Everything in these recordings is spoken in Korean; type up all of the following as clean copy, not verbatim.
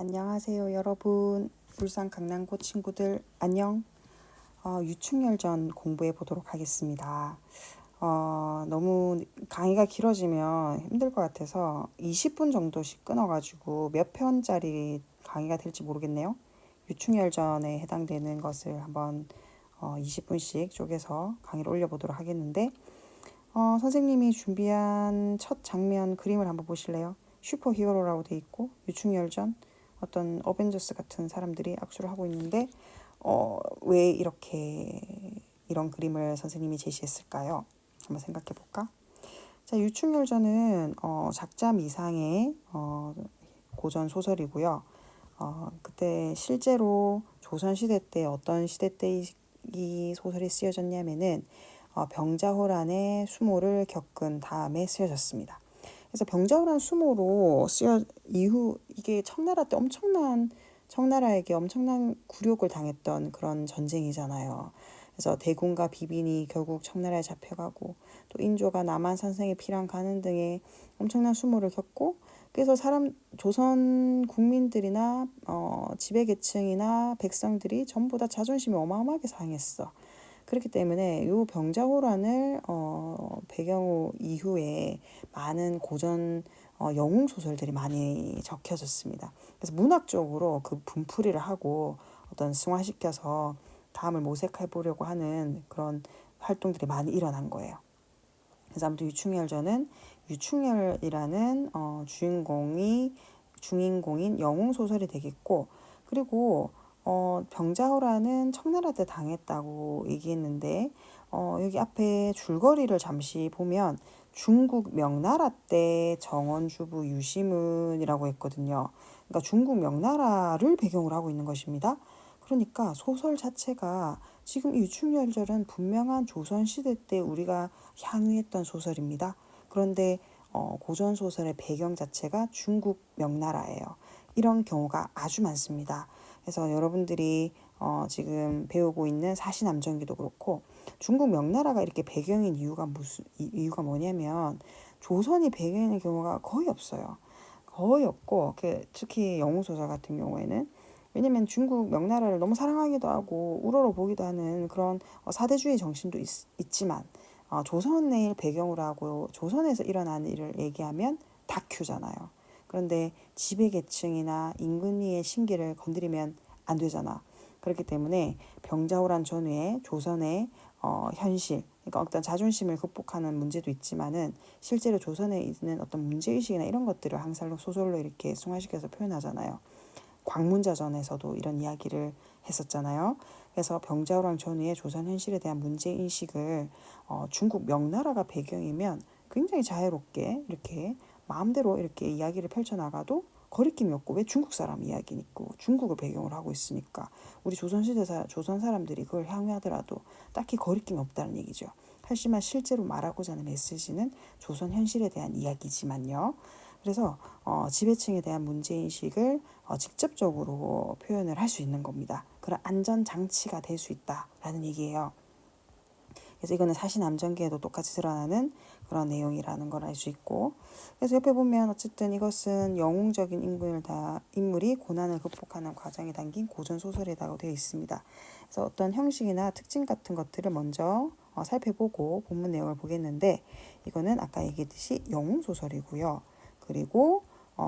안녕하세요, 여러분. 울산 강남고 친구들 안녕. 유충열전 공부해 보도록 하겠습니다. 너무 강의가 길어지면 힘들 것 같아서 20분 정도씩 끊어가지고 몇 편짜리 강의가 될지 모르겠네요. 유충열전에 해당되는 것을 한번 20분씩 쪼개서 강의를 올려보도록 하겠는데, 선생님이 준비한 첫 장면 그림을 한번 보실래요? 슈퍼히어로라고 돼 있고 유충열전 어떤 어벤져스 같은 사람들이 악수를 하고 있는데 왜 이렇게 이런 그림을 선생님이 제시했을까요? 한번 생각해 볼까? 자, 유충열전은 작자 미상의 고전 소설이고요. 그때 실제로 조선시대 때 어떤 시대 때 이 소설이 쓰여졌냐면은 병자호란의 수모를 겪은 다음에 쓰여졌습니다. 그래서 병자호란 수모로 쓰여 이후 이게 청나라 때 청나라에게 엄청난 굴욕을 당했던 그런 전쟁이잖아요. 그래서 대군과 비빈이 결국 청나라에 잡혀가고 또 인조가 남한 산성에 피랑 가는 등의 엄청난 수모를 겪고 그래서 조선 국민들이나 지배계층이나 백성들이 전부 다 자존심이 어마어마하게 상했어. 그렇기 때문에 이 병자호란을 배경 이후에 많은 고전 영웅 소설들이 많이 적혀졌습니다. 그래서 문학적으로 그 분풀이를 하고 어떤 승화시켜서 다음을 모색해 보려고 하는 그런 활동들이 많이 일어난 거예요. 그래서 아무튼 유충열전은 유충열이라는 주인공인 영웅 소설이 되겠고, 그리고 병자호란은 청나라 때 당했다고 얘기했는데 여기 앞에 줄거리를 잠시 보면 중국 명나라 때 정원주부 유시문이라고 했거든요. 그러니까 중국 명나라를 배경으로 하고 있는 것입니다. 그러니까 소설 자체가 지금 이 유충열절은 분명한 조선시대 때 우리가 향유했던 소설입니다. 그런데 고전 소설의 배경 자체가 중국 명나라예요. 이런 경우가 아주 많습니다. 그래서 여러분들이 지금 배우고 있는 사시남정기도 그렇고 중국 명나라가 이렇게 배경인 이유가 뭐냐면 조선이 배경인 경우가 거의 없어요. 거의 없고 특히 영웅소설 같은 경우에는 왜냐면 중국 명나라를 너무 사랑하기도 하고 우러러보기도 하는 그런 사대주의 정신도 있지만 조선을 배경으로 하고 조선에서 일어나는 일을 얘기하면 다큐잖아요. 그런데 지배계층이나 임금니의 심기를 건드리면 안 되잖아. 그렇기 때문에 병자호란 전후에 조선의 현실, 그러니까 어떤 자존심을 극복하는 문제도 있지만은 실제로 조선에 있는 어떤 문제의식이나 이런 것들을 항상 소설로 이렇게 승화시켜서 표현하잖아요. 광문자전에서도 이런 이야기를 했었잖아요. 그래서 병자호란 전후의 조선 현실에 대한 문제인식을 중국 명나라가 배경이면 굉장히 자유롭게 이렇게 마음대로 이렇게 이야기를 펼쳐나가도 거리낌이 없고 왜 중국 사람 이야기는 있고 중국을 배경으로 하고 있으니까 우리 조선 사람들이 그걸 향유하더라도 딱히 거리낌이 없다는 얘기죠. 하지만 실제로 말하고자 하는 메시지는 조선 현실에 대한 이야기지만요. 그래서 지배층에 대한 문제인식을 직접적으로 표현을 할 수 있는 겁니다. 그런 안전장치가 될 수 있다라는 얘기예요. 그래서 이거는 사시남정기에도 똑같이 드러나는 그런 내용이라는 걸 알 수 있고, 그래서 옆에 보면 어쨌든 이것은 영웅적인 인물이 고난을 극복하는 과정에 담긴 고전 소설이라고 되어 있습니다. 그래서 어떤 형식이나 특징 같은 것들을 먼저 살펴보고 본문 내용을 보겠는데, 이거는 아까 얘기했듯이 영웅 소설이고요. 그리고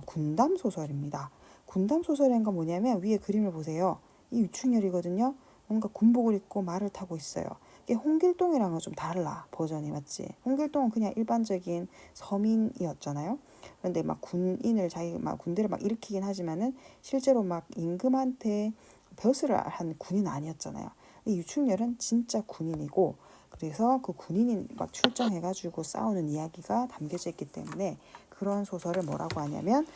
군담 소설입니다. 군담 소설인 건 뭐냐면 위에 그림을 보세요. 이 유충열이거든요. 뭔가 군복을 입고 말을 타고 있어요. 이게 홍길동이랑은 좀 달라, 버전이. 맞지? 홍길동은 그냥 일반적인 서민이었잖아요. 그런데 막 군대를 막 일으키긴 하지만은 실제로 막 임금한테 벼슬을 한 군인 아니었잖아요. 이 유충열은 진짜 군인이고, 그래서 그 군인이 막 출정해가지고 싸우는 이야기가 담겨져 있기 때문에 그런 소설을 뭐라고 하냐면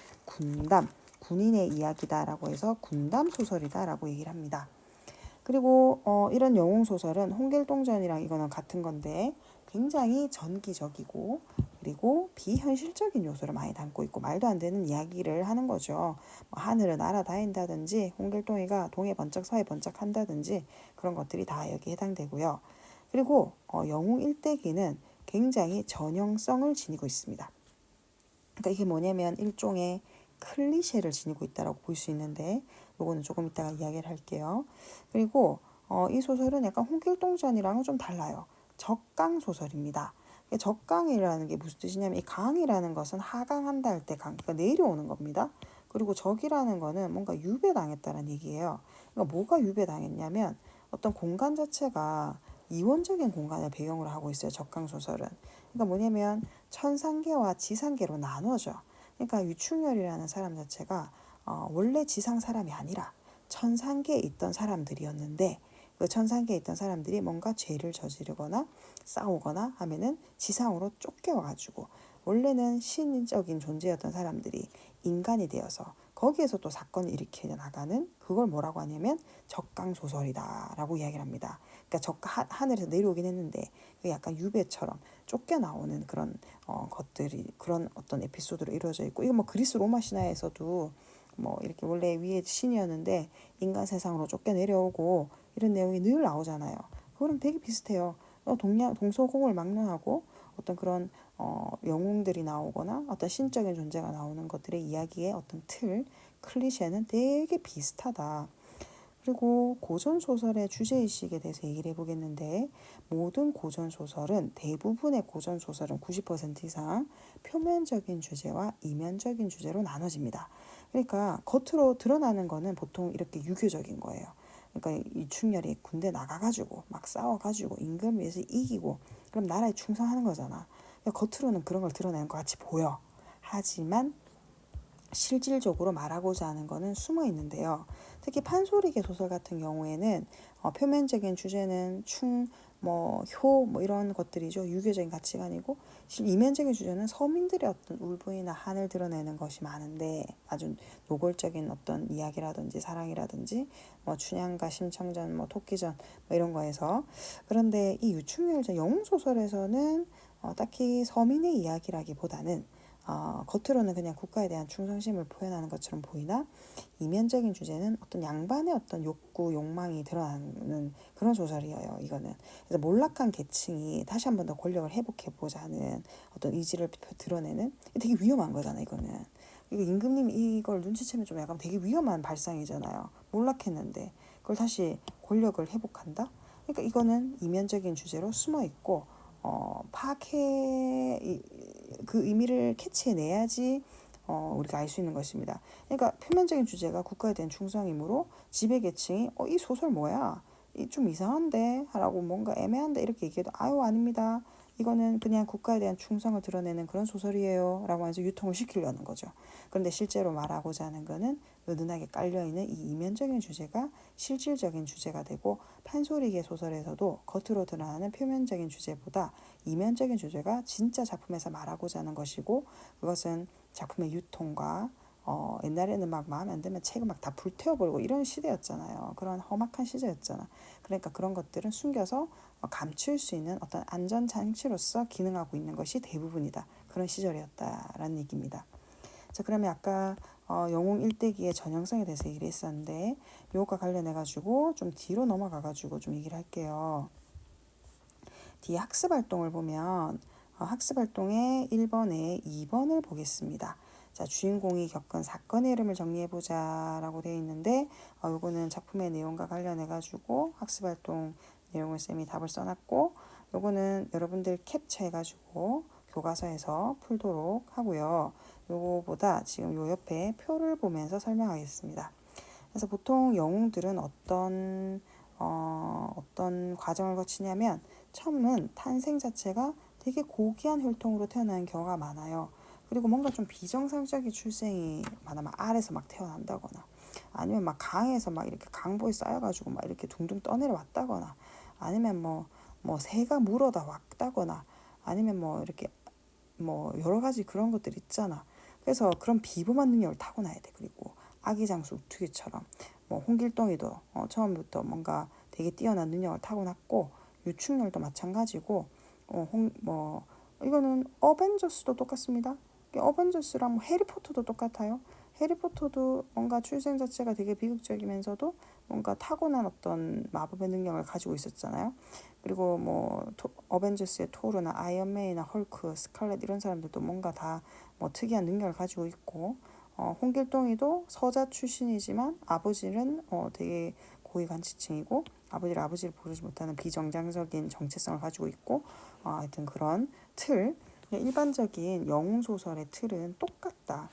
군인의 이야기다라고 해서 군담 소설이다라고 얘기를 합니다. 그리고 이런 영웅 소설은 홍길동전이랑 이거는 같은 건데 굉장히 전기적이고 그리고 비현실적인 요소를 많이 담고 있고 말도 안 되는 이야기를 하는 거죠. 뭐 하늘을 날아다닌다든지 홍길동이가 동해 번쩍 서해 번쩍 한다든지 그런 것들이 다 여기에 해당되고요. 그리고 영웅 일대기는 굉장히 전형성을 지니고 있습니다. 그러니까 이게 뭐냐면 일종의 클리셰를 지니고 있다라고 볼 수 있는데 요거는 조금 이따가 이야기를 할게요. 그리고 이 소설은 약간 홍길동전이랑은 좀 달라요. 적강 소설입니다. 적강이라는 게 무슨 뜻이냐면 이 강이라는 것은 하강한다 할 때 강, 그러니까 내려오는 겁니다. 그리고 적이라는 거는 뭔가 유배당했다는 얘기예요. 그러니까 뭐가 유배당했냐면 어떤 공간 자체가 이원적인 공간을 배경으로 하고 있어요. 적강 소설은. 그러니까 뭐냐면 천상계와 지상계로 나누어져. 그러니까 유충렬이라는 사람 자체가 원래 지상 사람이 아니라 천상계에 있던 사람들이었는데 그 천상계에 있던 사람들이 뭔가 죄를 저지르거나 싸우거나 하면은 지상으로 쫓겨와가지고 원래는 신적인 존재였던 사람들이 인간이 되어서 거기에서 또 사건을 일으켜 나가는 그걸 뭐라고 하냐면 적강소설이다라고 이야기를 합니다. 그러니까 하늘에서 내려오긴 했는데 약간 유배처럼 쫓겨나오는 그런 것들이 그런 어떤 에피소드로 이루어져 있고 이거 뭐 그리스 로마 신화에서도 뭐 이렇게 원래 위에 신이었는데 인간 세상으로 쫓겨 내려오고 이런 내용이 늘 나오잖아요. 그거랑 되게 비슷해요. 동서공을 막론하고 어떤 그런 영웅들이 나오거나 어떤 신적인 존재가 나오는 것들의 이야기의 어떤 틀, 클리셰는 되게 비슷하다. 그리고 고전소설의 주제의식에 대해서 얘기를 해보겠는데 모든 고전소설은 대부분의 고전소설은 90% 이상 표면적인 주제와 이면적인 주제로 나눠집니다. 그러니까 겉으로 드러나는 거는 보통 이렇게 유교적인 거예요. 그러니까 이충렬이 군대 나가가지고 막 싸워가지고 임금을 위해서 이기고 그럼 나라에 충성하는 거잖아. 그러니까 겉으로는 그런 걸 드러내는 것 같이 보여. 하지만 실질적으로 말하고자 하는 것은 숨어 있는데요. 특히 판소리계 소설 같은 경우에는 표면적인 주제는 효, 뭐 이런 것들이죠. 유교적인 가치관이고 이면적인 주제는 서민들의 어떤 울분이나 한을 드러내는 것이 많은데 아주 노골적인 어떤 이야기라든지 사랑이라든지 뭐 춘향과 심청전, 뭐 토끼전 뭐 이런 거에서 그런데 이 유충렬전 영웅 소설에서는 딱히 서민의 이야기라기보다는 겉으로는 그냥 국가에 대한 충성심을 표현하는 것처럼 보이나 이면적인 주제는 어떤 양반의 어떤 욕구, 욕망이 드러나는 그런 소설이에요. 이거는 그래서 몰락한 계층이 다시 한 번 더 권력을 회복해보자는 어떤 의지를 드러내는 되게 위험한 거잖아요. 이거는 이거 임금님이 이걸 눈치채면 좀 약간 되게 위험한 발상이잖아요. 몰락했는데 그걸 다시 권력을 회복한다. 그러니까 이거는 이면적인 주제로 숨어 있고 파악해 그 의미를 캐치해내야지 우리가 알 수 있는 것입니다. 그러니까 표면적인 주제가 국가에 대한 충성이므로 지배계층이 이 소설 뭐야? 좀 이상한데? 라고 뭔가 애매한데? 이렇게 얘기해도 아유 아닙니다. 이거는 그냥 국가에 대한 충성을 드러내는 그런 소설이에요. 라고 해서 유통을 시키려는 거죠. 그런데 실제로 말하고자 하는 거는 은은하게 깔려있는 이 이면적인 주제가 실질적인 주제가 되고 판소리계 소설에서도 겉으로 드러나는 표면적인 주제보다 이면적인 주제가 진짜 작품에서 말하고자 하는 것이고 그것은 작품의 유통과 옛날에는 막 마음에 안 들면 책을 막 다 불태워버리고 이런 시대였잖아요. 그런 험악한 시대였잖아. 그러니까 그런 것들은 숨겨서 감출 수 있는 어떤 안전장치로서 기능하고 있는 것이 대부분이다. 그런 시절이었다라는 얘기입니다. 자, 그러면 아까 영웅 일대기의 전형성에 대해서 얘기를 했었는데 요것과 관련해가지고 좀 뒤로 넘어가가지고 좀 얘기를 할게요. 뒤에 학습활동을 보면 학습활동의 1번에 2번을 보겠습니다. 자, 주인공이 겪은 사건의 이름을 정리해보자 라고 되어 있는데 요거는 작품의 내용과 관련해가지고 학습활동 내용을 쌤이 답을 써놨고 요거는 여러분들 캡처해가지고 교과서에서 풀도록 하고요. 요거보다 지금 요 옆에 표를 보면서 설명하겠습니다. 그래서 보통 영웅들은 어떤 과정을 거치냐면 처음은 탄생 자체가 되게 고귀한 혈통으로 태어나는 경우가 많아요. 그리고 뭔가 좀 비정상적인 출생이 많아. 막 알에서 막 태어난다거나 아니면 막 강에서 막 이렇게 강보에 쌓여가지고 막 이렇게 둥둥 떠내려 왔다거나 아니면 뭐 새가 물어다 왔다거나 아니면 뭐 이렇게 뭐 여러 가지 그런 것들 있잖아. 그래서 그런 비범한 능력을 타고나야 돼. 그리고 아기장수 우투기처럼 뭐 홍길동이도 처음부터 뭔가 되게 뛰어난 능력을 타고났고 유충렬도 마찬가지고 이거는 어벤져스도 똑같습니다. 어벤져스랑 뭐 해리포터도 똑같아요. 해리포터도 뭔가 출생 자체가 되게 비극적이면서도 뭔가 타고난 어떤 마법의 능력을 가지고 있었잖아요. 그리고 뭐 어벤져스의 토르나 아이언맨이나 헐크, 스칼렛 이런 사람들도 뭔가 다 뭐 특이한 능력을 가지고 있고 홍길동이도 서자 출신이지만 아버지는 되게 고위 간치층이고 아버지를 아버지를 부르지 못하는 비정상적인 정체성을 가지고 있고 하여튼 그런 틀 일반적인 영웅 소설의 틀은 똑같다.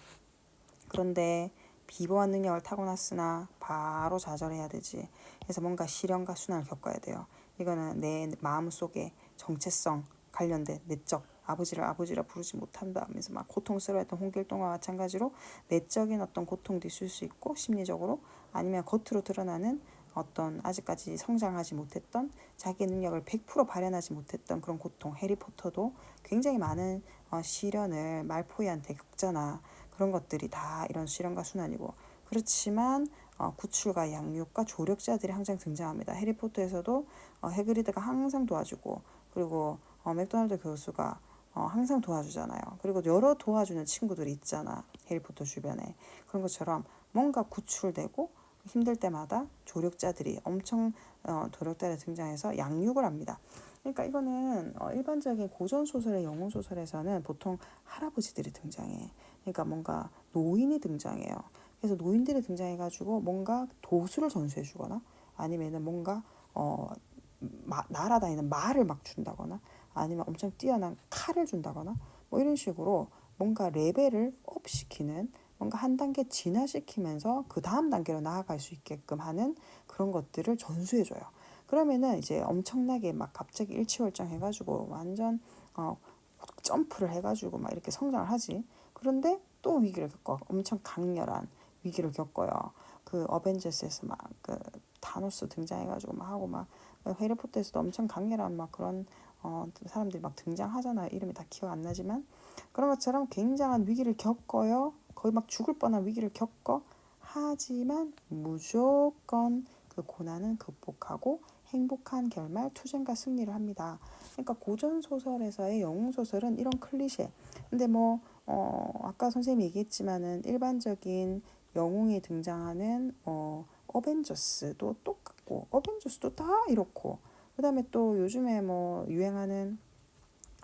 그런데 비범한 능력을 타고났으나 바로 좌절해야 되지. 그래서 뭔가 시련과 순환을 겪어야 돼요. 이거는 내 마음속에 정체성 관련된 내적 아버지를 아버지라 부르지 못한다 하면서 막 고통스러워했던 홍길동과 마찬가지로 내적인 어떤 고통도 있을 수 있고 심리적으로 아니면 겉으로 드러나는 어떤 아직까지 성장하지 못했던 자기 능력을 100% 발현하지 못했던 그런 고통. 해리포터도 굉장히 많은 시련을 말포이한테 겪잖아. 그런 것들이 다 이런 시련과 순환이고 그렇지만 구출과 양육과 조력자들이 항상 등장합니다. 해리포터에서도 해그리드가 항상 도와주고 그리고 맥도날드 교수가 항상 도와주잖아요. 그리고 여러 도와주는 친구들이 있잖아. 해리포터 주변에. 그런 것처럼 뭔가 구출되고 힘들 때마다 조력자들이 엄청 조력자들이 등장해서 양육을 합니다. 그러니까 이거는 일반적인 고전 소설의 영웅 소설에서는 보통 할아버지들이 등장해. 그러니까 뭔가 노인이 등장해요. 그래서 노인들이 등장해가지고 뭔가 도수를 전수해주거나 아니면은 뭔가 날아다니는 말을 막 준다거나 아니면 엄청 뛰어난 칼을 준다거나 뭐 이런 식으로 뭔가 레벨을 업 시키는 뭔가 한 단계 진화시키면서 그 다음 단계로 나아갈 수 있게끔 하는 그런 것들을 전수해줘요. 그러면은 이제 엄청나게 막 갑자기 일취월장해가지고 완전 점프를 해가지고 막 이렇게 성장을 하지. 그런데 또 위기를 겪어. 엄청 강렬한 위기를 겪어요. 그 어벤져스에서 막 그 타노스 등장해가지고 막 하고 막 해리포터에서도 엄청 강렬한 막 그런 사람들이 막 등장하잖아요. 이름이 다 기억 안 나지만 그런 것처럼 굉장한 위기를 겪어요. 거의 막 죽을 뻔한 위기를 겪어. 하지만 무조건 그 고난은 극복하고 행복한 결말, 투쟁과 승리를 합니다. 그러니까 고전 소설에서의 영웅 소설은 이런 클리셰. 근데 뭐 아까 선생님이 얘기했지만은 일반적인 영웅이 등장하는 어벤져스도 똑같고 어벤져스도 다 이렇고 그다음에 또 요즘에 뭐 유행하는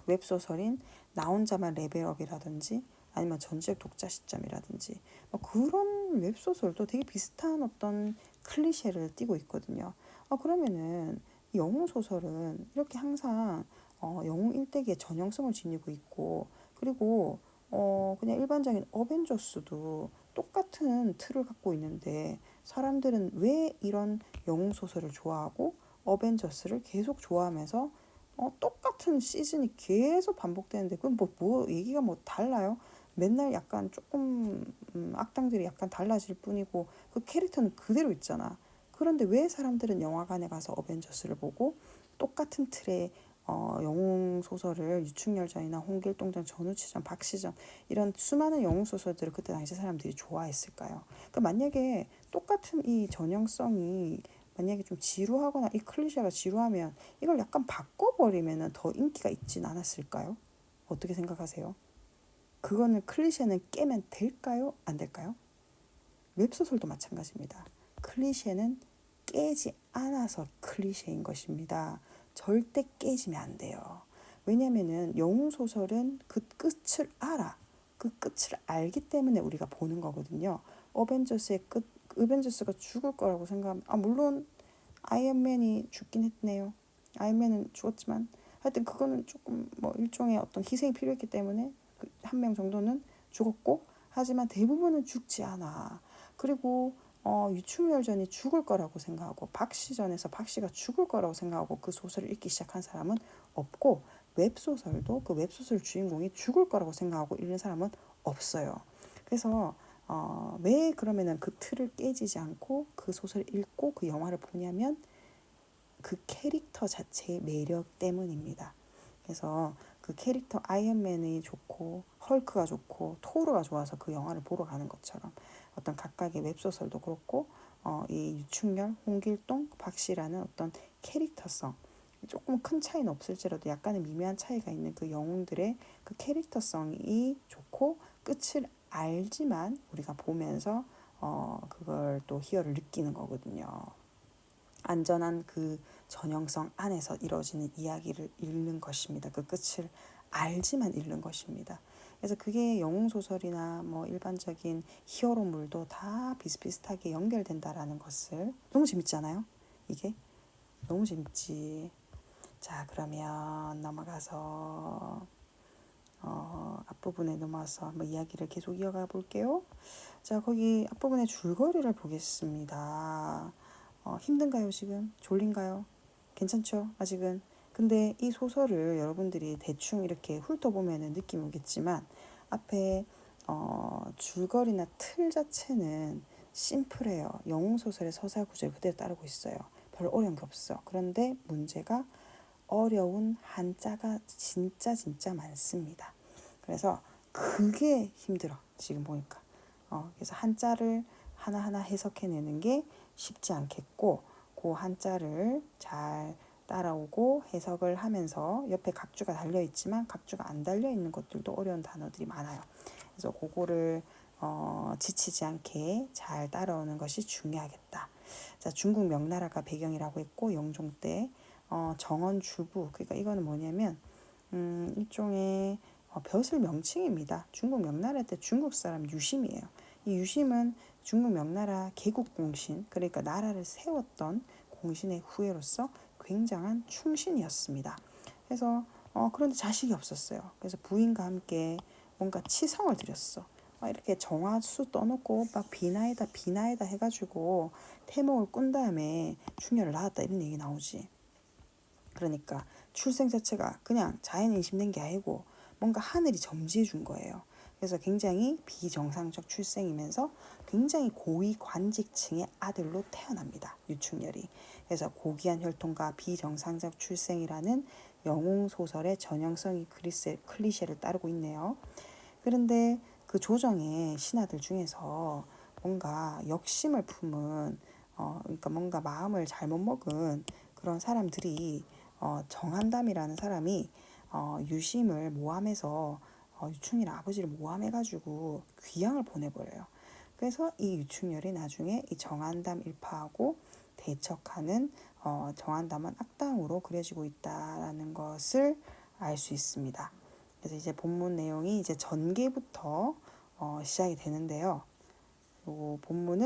웹소설인 나 혼자만 레벨업이라든지 아니면 전지적 독자 시점이라든지 뭐 그런 웹소설도 되게 비슷한 어떤 클리셰를 띠고 있거든요. 그러면은 영웅 소설은 이렇게 항상 영웅 일대기의 전형성을 지니고 있고 그리고 그냥 일반적인 어벤져스도 똑같은 틀을 갖고 있는데 사람들은 왜 이런 영웅 소설을 좋아하고 어벤져스를 계속 좋아하면서 똑같은 시즌이 계속 반복되는데 그건 뭐 얘기가 뭐 달라요? 맨날 약간 조금 악당들이 약간 달라질 뿐이고 그 캐릭터는 그대로 있잖아. 그런데 왜 사람들은 영화관에 가서 어벤져스를 보고 똑같은 틀의 영웅 소설을 유충열전이나 홍길동전, 전우치전, 박시전 이런 수많은 영웅 소설들을 그때 당시 사람들이 좋아했을까요? 그러니까 만약에 똑같은 이 전형성이 만약에 좀 지루하거나 이 클리셰가 지루하면 이걸 약간 바꿔버리면 더 인기가 있진 않았을까요? 어떻게 생각하세요? 그거는 클리셰는 깨면 될까요? 안 될까요? 웹소설도 마찬가지입니다. 클리셰는 깨지 않아서 클리셰인 것입니다. 절대 깨지면 안 돼요. 왜냐면은 영웅 소설은 그 끝을 알아. 그 끝을 알기 때문에 우리가 보는 거거든요. 어벤져스의 끝, 어벤져스가 죽을 거라고 생각하면 물론 아이언맨이 죽긴 했네요. 아이언맨은 죽었지만 하여튼 그거는 조금 뭐 일종의 어떤 희생이 필요했기 때문에 한 명 정도는 죽었고 하지만 대부분은 죽지 않아. 그리고 유충열전이 죽을 거라고 생각하고 박씨전에서 박씨가 죽을 거라고 생각하고 그 소설을 읽기 시작한 사람은 없고 웹소설도 그 웹소설 주인공이 죽을 거라고 생각하고 읽는 사람은 없어요. 그래서 왜 그러면은 그 틀을 깨지지 않고 그 소설을 읽고 그 영화를 보냐면 그 캐릭터 자체의 매력 때문입니다. 그래서 그 캐릭터 아이언맨이 좋고 헐크가 좋고 토르가 좋아서 그 영화를 보러 가는 것처럼 어떤 각각의 웹소설도 그렇고 이 유충열, 홍길동, 박씨라는 어떤 캐릭터성 조금 큰 차이는 없을지라도 약간의 미묘한 차이가 있는 그 영웅들의 그 캐릭터성이 좋고 끝을 알지만 우리가 보면서 그걸 또 희열을 느끼는 거거든요. 안전한 그 전형성 안에서 이루어지는 이야기를 읽는 것입니다. 그 끝을 알지만 읽는 것입니다. 그래서 그게 영웅 소설이나 뭐 일반적인 히어로물도 다 비슷비슷하게 연결된다라는 것을 너무 재밌잖아요. 이게 너무 재밌지. 자, 그러면 넘어가서 앞부분에 넘어와서 한번 이야기를 계속 이어가 볼게요. 자, 거기 앞부분에 줄거리를 보겠습니다. 힘든가요, 지금? 졸린가요? 괜찮죠? 아직은? 근데 이 소설을 여러분들이 대충 이렇게 훑어보면 느낌이 오겠지만 앞에 줄거리나 틀 자체는 심플해요. 영웅소설의 서사 구조를 그대로 따르고 있어요. 별로 어려운 게 없어. 그런데 문제가 어려운 한자가 진짜 많습니다. 그래서 그게 힘들어. 지금 보니까. 그래서 한자를 하나하나 해석해내는 게 쉽지 않겠고 그 한자를 잘 따라오고 해석을 하면서 옆에 각주가 달려있지만 각주가 안 달려있는 것들도 어려운 단어들이 많아요. 그래서 그거를 지치지 않게 잘 따라오는 것이 중요하겠다. 자, 중국 명나라가 배경이라고 했고 영종 때 정원 주부, 그러니까 이거는 뭐냐면 일종의 벼슬 명칭입니다. 중국 명나라 때 중국 사람 유심이에요. 이 유심은 중국 명나라 개국 공신, 그러니까 나라를 세웠던 공신의 후예로서 굉장한 충신이었습니다. 그래서 그런데 자식이 없었어요. 그래서 부인과 함께 뭔가 치성을 드렸어. 이렇게 정화수 떠놓고 막 비나이다 해가지고 태몽을 꾼 다음에 충혈을 낳았다 이런 얘기 나오지. 그러니까 출생 자체가 그냥 자연 인식된 게 아니고 뭔가 하늘이 점지해 준 거예요. 그래서 굉장히 비정상적 출생이면서 굉장히 고위 관직층의 아들로 태어납니다. 유충렬이. 그래서 고귀한 혈통과 비정상적 출생이라는 영웅 소설의 전형성이 클리셰를 따르고 있네요. 그런데 그 조정의 신하들 중에서 뭔가 욕심을 품은 그러니까 뭔가 마음을 잘못 먹은 그런 사람들이 정한담이라는 사람이 유심을 모함해서 유충렬 아버지를 모함해가지고 귀양을 보내버려요. 그래서 이 유충렬이 나중에 이 정한담 일파하고 대척하는 정한담은 악당으로 그려지고 있다라는 것을 알 수 있습니다. 그래서 이제 본문 내용이 이제 전개부터 시작이 되는데요. 요 본문은